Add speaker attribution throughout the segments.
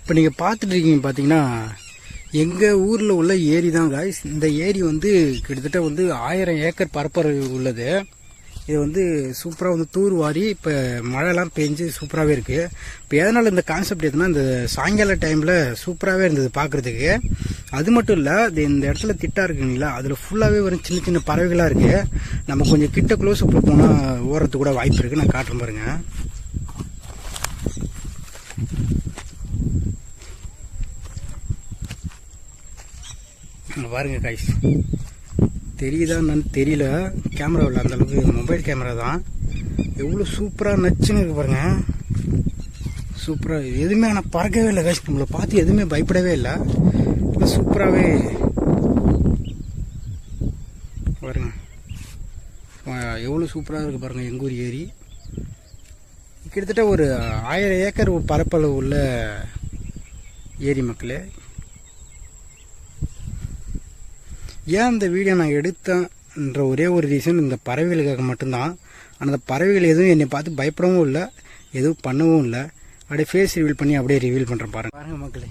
Speaker 1: இப்போ நீங்கள் பார்த்துட்டு இருக்கீங்க பார்த்தீங்கன்னா எங்கள் ஊரில் உள்ள ஏரி தான் காய்ஸ். இந்த ஏரி வந்து கிட்டத்தட்ட வந்து 1000 ஏக்கர் பரப்பளவு உள்ளது. இது வந்து சூப்பராக வந்து தூர் வாரி இப்போ மழைலாம் பெஞ்சு சூப்பராகவே இருக்குது. இப்போ எதனால் இந்த கான்செப்ட் எதுனா இந்த சாயங்கால டைமில் சூப்பராகவே இருந்தது பார்க்குறதுக்கு. அது மட்டும் இல்லை, இது இந்த இடத்துல திட்டா இருக்குங்களா, அதில் ஃபுல்லாகவே வரும் சின்ன சின்ன பறவைகளாக இருக்குது. நம்ம கொஞ்சம் கிட்ட க்ளோஸ்அப்பில் போனால் ஓடுறதுக்கு கூட வாய்ப்பு இருக்குது. நான் காட்டுறேன் பாருங்கள். பாருங்க காய்ஸ், தெரியுதா என்னன்னு தெரியல, கேமராவில் அந்த அளவுக்கு மொபைல் கேமரா தான். எவ்வளோ சூப்பராக நச்சுன்னு இருக்கு பாருங்க. சூப்பராக எதுவுமே ஆனால் பறக்கவே இல்லை காய்ஸ். நம்மளை பார்த்து எதுவுமே பயப்படவே இல்லை. இப்போ சூப்பராகவே பாருங்க, எவ்வளோ சூப்பராக இருக்குது பாருங்கள். எங்கள் ஊர் ஏரி கிட்டத்தட்ட ஒரு 1000 ஏக்கர் பரப்பளவு உள்ள ஏரி மக்களே. ஏன் இந்த வீடியோ நான் எடுத்தேன்ற ஒரே ஒரு ரீசன் இந்த பறவைகளுக்காக மட்டும்தான். அந்த பறவைகள் எதுவும் என்னை பார்த்து பயப்படவும் இல்லை, எதுவும் பண்ணவும் இல்லை. அப்படியே ஃபேஸ் ரிவீல் பண்ணி அப்படியே ரிவீல் பண்ணுறேன் பாருங்க மக்களே.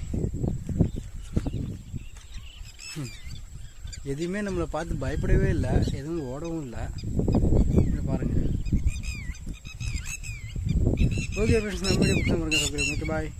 Speaker 1: எதுவுமே நம்மளை பார்த்து பயப்படவே இல்லை, எதுவும் ஓடவும் இல்லை. பாருங்கள். ஓகே ஃப்ரெண்ட்ஸ், நம்ம வீடியோ பாய்.